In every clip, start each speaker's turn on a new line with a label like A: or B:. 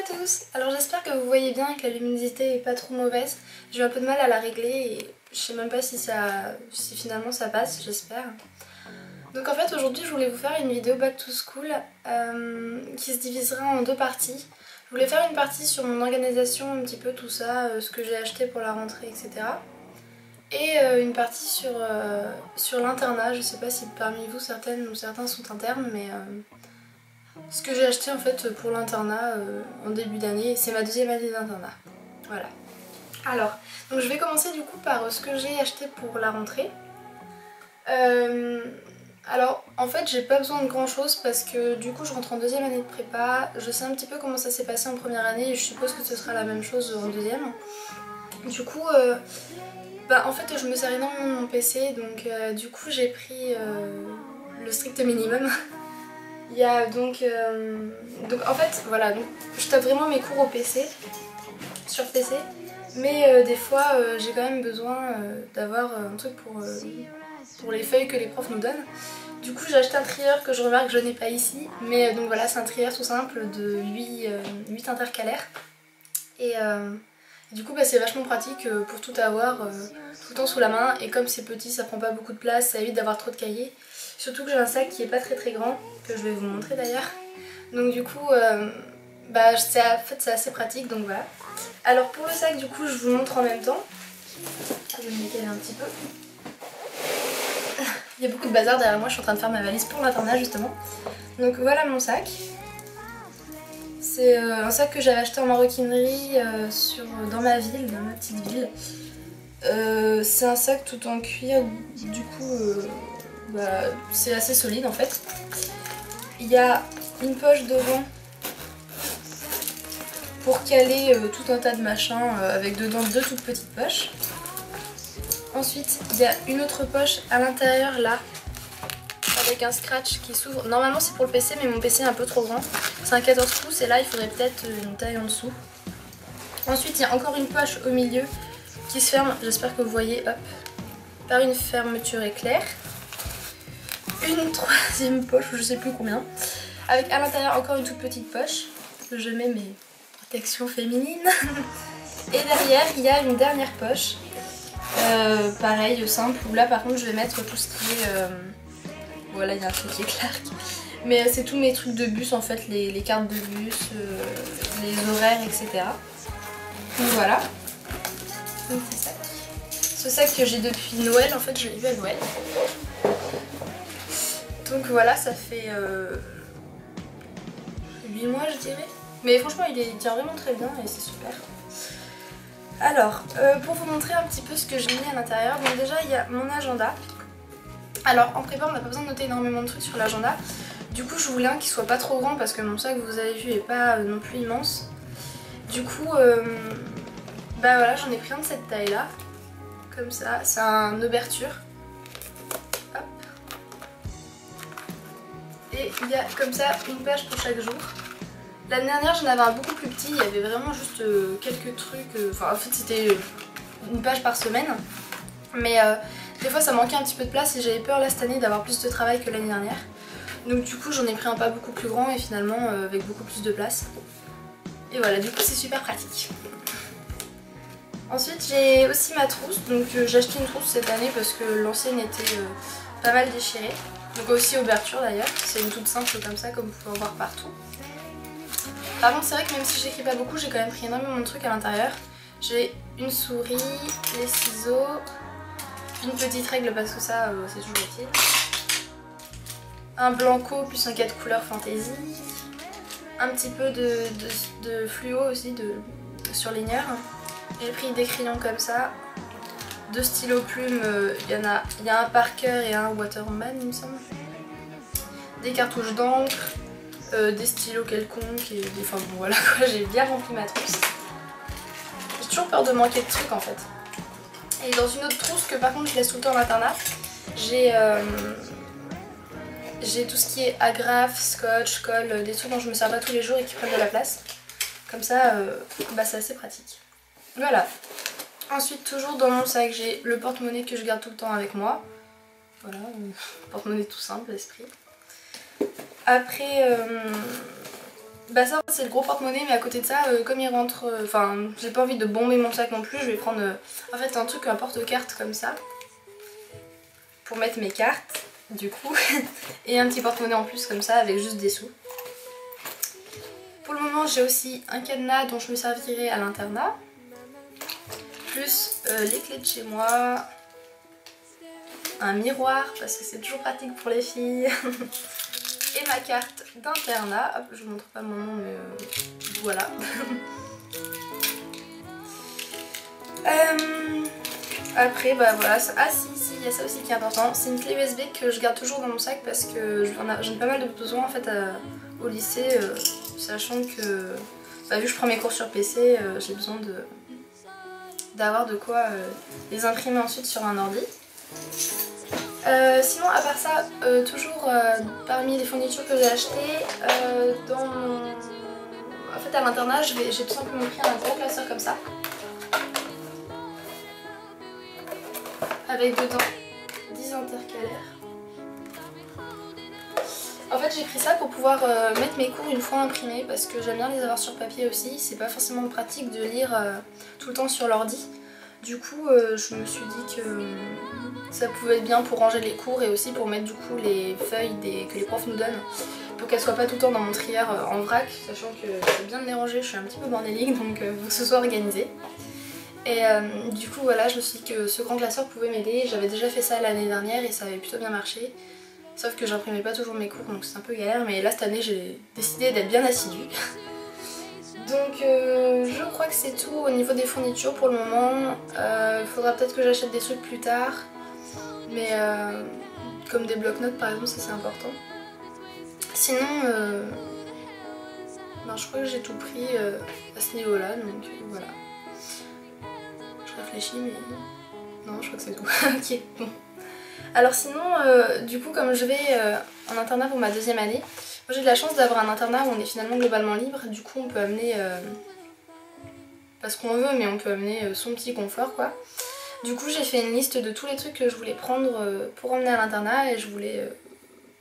A: tous! Alors j'espère que vous voyez bien et que la luminosité est pas trop mauvaise. J'ai eu un peu de mal à la régler et je sais même pas si finalement ça passe, j'espère. Donc en fait aujourd'hui je voulais vous faire une vidéo back to school qui se divisera en deux parties. Je voulais faire une partie sur mon organisation, un petit peu tout ça, ce que j'ai acheté pour la rentrée, etc. Et une partie sur l'internat. Je sais pas si parmi vous certaines ou certains sont internes, mais ce que j'ai acheté en fait pour l'internat en début d'année, c'est ma deuxième année d'internat. Voilà. Alors, donc je vais commencer du coup par ce que j'ai acheté pour la rentrée. Alors en fait j'ai pas besoin de grand chose parce que du coup je rentre en deuxième année de prépa, je sais un petit peu comment ça s'est passé en première année et je suppose que ce sera la même chose en deuxième. Du coup en fait je me sers énormément de mon PC donc du coup j'ai pris le strict minimum. Il y a donc en fait voilà, donc, je tape vraiment mes cours au PC, sur PC, mais des fois j'ai quand même besoin d'avoir un truc pour les feuilles que les profs nous donnent. Du coup j'ai acheté un trieur que je remarque que je n'ai pas ici, mais donc voilà, c'est un trieur tout simple de 8 intercalaires et du coup c'est vachement pratique pour tout avoir tout le temps sous la main, et comme c'est petit ça prend pas beaucoup de place, ça évite d'avoir trop de cahiers. Surtout que j'ai un sac qui est pas très grand, que je vais vous montrer d'ailleurs. Donc du coup, en fait c'est assez pratique, donc voilà. Alors pour le sac du coup je vous montre en même temps. Je vais me décaler un petit peu. Il y a beaucoup de bazar derrière moi, je suis en train de faire ma valise pour l'internat justement. Donc voilà mon sac. C'est un sac que j'avais acheté en maroquinerie dans ma ville, dans ma petite ville. C'est un sac tout en cuir, du coup c'est assez solide en fait. Il y a une poche devant pour caler tout un tas de machins avec dedans deux toutes petites poches. Ensuite il y a une autre poche à l'intérieur là avec un scratch qui s'ouvre. Normalement c'est pour le PC mais mon PC est un peu trop grand. C'est un 14 pouces et là il faudrait peut-être une taille en dessous. Ensuite il y a encore une poche au milieu qui se ferme, j'espère que vous voyez, hop, par une fermeture éclair. Une troisième poche, je sais plus combien, avec à l'intérieur encore une toute petite poche où je mets mes protections féminines. Et derrière il y a une dernière poche, pareil simple, où là par contre je vais mettre tout ce qui est voilà, il y a un truc qui éclate, mais c'est tous mes trucs de bus en fait, les cartes de bus, les horaires, etc. Donc voilà. Donc ce sac que j'ai depuis Noël, en fait je l'ai eu à Noël. Donc voilà, ça fait 8 mois je dirais. Mais franchement il tient vraiment très bien et c'est super. Alors, pour vous montrer un petit peu ce que j'ai mis à l'intérieur, donc déjà il y a mon agenda. Alors en prépa on n'a pas besoin de noter énormément de trucs sur l'agenda. Du coup je voulais un qui soit pas trop grand parce que mon sac vous avez vu est pas non plus immense. Du coup voilà, j'en ai pris un de cette taille là. Comme ça, c'est un ouverture. Hop. Et il y a comme ça une page pour chaque jour. L'année dernière j'en avais un beaucoup plus petit, il y avait vraiment juste quelques trucs, en fait c'était une page par semaine. Mais des fois ça manquait un petit peu de place et j'avais peur là cette année d'avoir plus de travail que l'année dernière. Donc du coup j'en ai pris un pas beaucoup plus grand et finalement avec beaucoup plus de place. Et voilà, du coup c'est super pratique. Ensuite j'ai aussi ma trousse, donc j'ai acheté une trousse cette année parce que l'ancienne était pas mal déchirée. Donc aussi ouverture d'ailleurs, c'est une toute simple comme ça comme vous pouvez en voir partout. Par contre c'est vrai que même si j'écris pas beaucoup, j'ai quand même pris énormément de trucs à l'intérieur. J'ai une souris, les ciseaux, une petite règle parce que ça c'est toujours utile. Un blanco plus un 4 couleurs fantasy. Un petit peu de fluo aussi, de surligneur. J'ai pris des crayons comme ça, deux stylos plumes, il y a un Parker et un Waterman il me semble. Des cartouches d'encre, des stylos quelconques, et enfin bon voilà quoi, j'ai bien rempli ma trousse. J'ai toujours peur de manquer de trucs en fait. Et dans une autre trousse que par contre je laisse tout le temps en internat, j'ai tout ce qui est agrafe, scotch, colle, des trucs dont je me sers pas tous les jours et qui prennent de la place. Comme ça, c'est assez pratique. Voilà. Ensuite, toujours dans mon sac, j'ai le porte-monnaie que je garde tout le temps avec moi. Voilà, porte-monnaie tout simple, l'esprit. Après, Bah ça c'est le gros porte-monnaie, mais à côté de ça, comme il rentre, enfin j'ai pas envie de bomber mon sac non plus, je vais prendre en fait un truc, un porte-carte comme ça, pour mettre mes cartes du coup, et un petit porte-monnaie en plus comme ça avec juste des sous. Pour le moment j'ai aussi un cadenas dont je me servirai à l'internat, plus les clés de chez moi, un miroir parce que c'est toujours pratique pour les filles. Et ma carte d'internat, hop je vous montre pas mon nom mais voilà. Après bah voilà, ah si il y a ça aussi qui est important, c'est une clé USB que je garde toujours dans mon sac parce que j'en ai pas mal de besoins en fait au lycée, sachant que bah, vu que je prends mes cours sur PC, j'ai besoin d'avoir de quoi les imprimer ensuite sur un ordi. Sinon à part ça, toujours parmi les fournitures que j'ai achetées, en fait à l'internat j'ai tout simplement pris un gros classeur comme ça, avec dedans 10 intercalaires. En fait j'ai pris ça pour pouvoir mettre mes cours une fois imprimés parce que j'aime bien les avoir sur papier aussi, c'est pas forcément pratique de lire tout le temps sur l'ordi. Du coup je me suis dit que ça pouvait être bien pour ranger les cours et aussi pour mettre du coup les feuilles que les profs nous donnent pour qu'elles soient pas tout le temps dans mon trieur en vrac, sachant que j'aime bien de les ranger, je suis un petit peu bordélique donc faut que ce soit organisé. Et du coup voilà, je me suis dit que ce grand classeur pouvait m'aider, j'avais déjà fait ça l'année dernière et ça avait plutôt bien marché. Sauf que j'imprimais pas toujours mes cours donc c'est un peu galère, mais là cette année j'ai décidé d'être bien assidue. Donc je crois que c'est tout au niveau des fournitures pour le moment. Faudra peut-être que j'achète des trucs plus tard. Mais comme des blocs-notes par exemple, ça c'est important. Sinon, ben, je crois que j'ai tout pris à ce niveau-là, donc voilà. Je réfléchis mais non, je crois que c'est tout. Ok, bon. Alors sinon, du coup comme je vais en internat pour ma deuxième année, moi j'ai de la chance d'avoir un internat où on est finalement globalement libre, du coup on peut amener, pas ce qu'on veut, mais on peut amener son petit confort quoi. Du coup j'ai fait une liste de tous les trucs que je voulais prendre pour emmener à l'internat et je voulais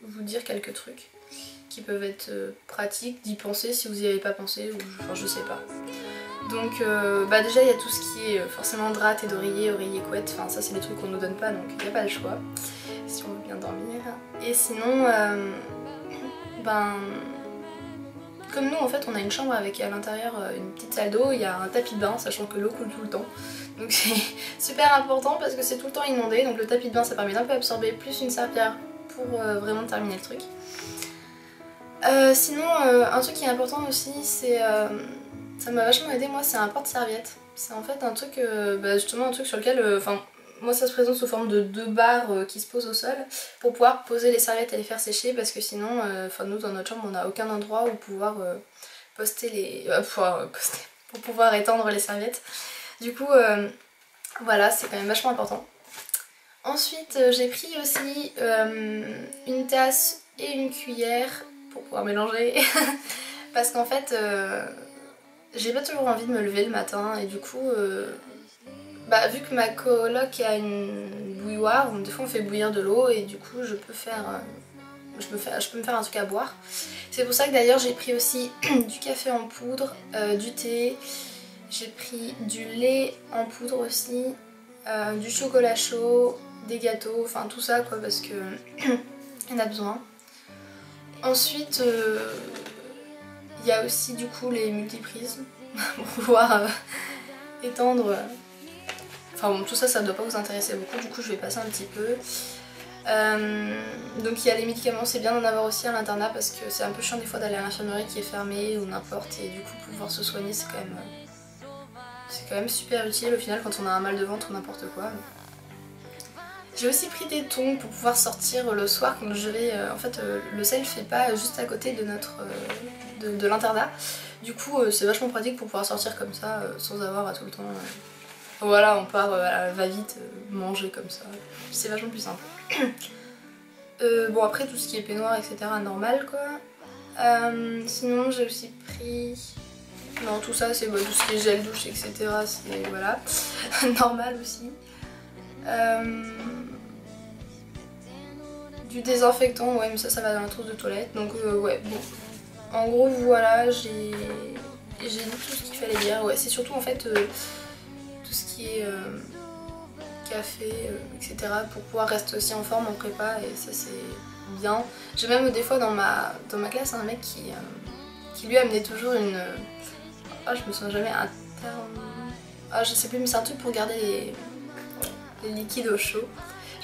A: vous dire quelques trucs qui peuvent être pratiques, d'y penser si vous y avez pas pensé, ou enfin je sais pas. Donc bah déjà il y a tout ce qui est forcément draps et d'oreiller, oreiller couette, enfin ça c'est des trucs qu'on nous donne pas donc il n'y a pas le choix si on veut bien dormir. Et sinon ben comme nous en fait on a une chambre avec à l'intérieur une petite salle d'eau, il y a un tapis de bain sachant que l'eau coule tout le temps. Donc c'est super important parce que c'est tout le temps inondé, donc le tapis de bain ça permet d'un peu absorber, plus une serpillière pour vraiment terminer le truc. Sinon un truc qui est important aussi c'est ça m'a vachement aidé moi, c'est un porte-serviette. C'est en fait un truc, bah justement un truc sur lequel, moi ça se présente sous forme de 2 barres qui se posent au sol pour pouvoir poser les serviettes et les faire sécher parce que sinon, nous dans notre chambre on n'a aucun endroit où pouvoir poster les... pour pouvoir étendre les serviettes. Du coup voilà, c'est quand même vachement important. Ensuite j'ai pris aussi une tasse et une cuillère pour pouvoir mélanger parce qu'en fait j'ai pas toujours envie de me lever le matin et du coup bah, vu que ma coloc a une bouilloire, des fois on fait bouillir de l'eau et du coup je peux me faire un truc à boire. C'est pour ça que d'ailleurs j'ai pris aussi du café en poudre, du thé, j'ai pris du lait en poudre aussi, du chocolat chaud, des gâteaux, enfin tout ça quoi parce que il y en a besoin. Ensuite il y a aussi du coup les multiprises pour pouvoir étendre. Enfin bon, tout ça, ça ne doit pas vous intéresser beaucoup, du coup je vais passer un petit peu. Donc il y a les médicaments, c'est bien d'en avoir aussi à l'internat parce que c'est un peu chiant des fois d'aller à l'infirmerie qui est fermée ou n'importe et du coup pouvoir se soigner c'est quand même super utile au final quand on a un mal de ventre ou n'importe quoi. J'ai aussi pris des tongs pour pouvoir sortir le soir quand je vais... en fait le self est pas juste à côté de de l'internat. Du coup c'est vachement pratique pour pouvoir sortir comme ça sans avoir à tout le temps... Voilà, on part va-vite manger comme ça. C'est vachement plus simple. Bon après tout ce qui est peignoir etc normal quoi. Sinon j'ai aussi pris... Non tout ça c'est tout ce qui est gel douche etc c'est voilà normal aussi. Du désinfectant, ouais mais ça va dans la trousse de toilette donc ouais bon. En gros voilà, j'ai dit tout ce qu'il fallait dire. Ouais, c'est surtout en fait tout ce qui est café, etc. pour pouvoir rester aussi en forme en prépa et ça c'est bien. J'ai même des fois dans ma classe un mec qui lui amenait toujours une... Ah je me souviens jamais, un terme... Ah je sais plus mais c'est un truc pour garder les liquides au chaud.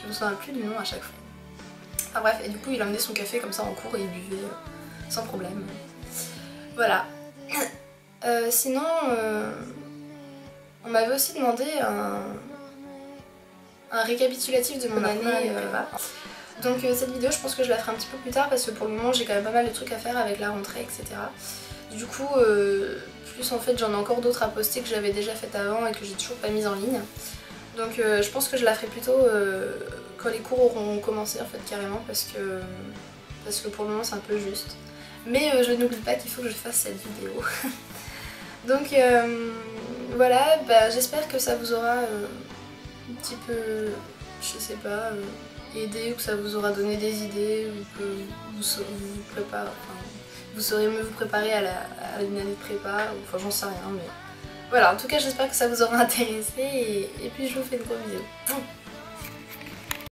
A: Je me souviens plus du nom à chaque fois. Ah bref, et du coup il amenait son café comme ça en cours et il buvait sans problème. Voilà. Sinon, on m'avait aussi demandé un récapitulatif de mon année. Donc cette vidéo je pense que je la ferai un petit peu plus tard parce que pour le moment j'ai quand même pas mal de trucs à faire avec la rentrée etc. Du coup plus en fait j'en ai encore d'autres à poster que j'avais déjà fait avant et que j'ai toujours pas mis en ligne. Donc je pense que je la ferai plutôt quand les cours auront commencé en fait carrément parce que pour le moment c'est un peu juste. Mais je n'oublie pas qu'il faut que je fasse cette vidéo. Donc voilà, bah, j'espère que ça vous aura un petit peu, je sais pas, aidé ou que ça vous aura donné des idées ou que vous saurez mieux vous préparer à une année de prépa, ou, enfin j'en sais rien mais voilà, en tout cas j'espère que ça vous aura intéressé et puis je vous fais une gros bisou.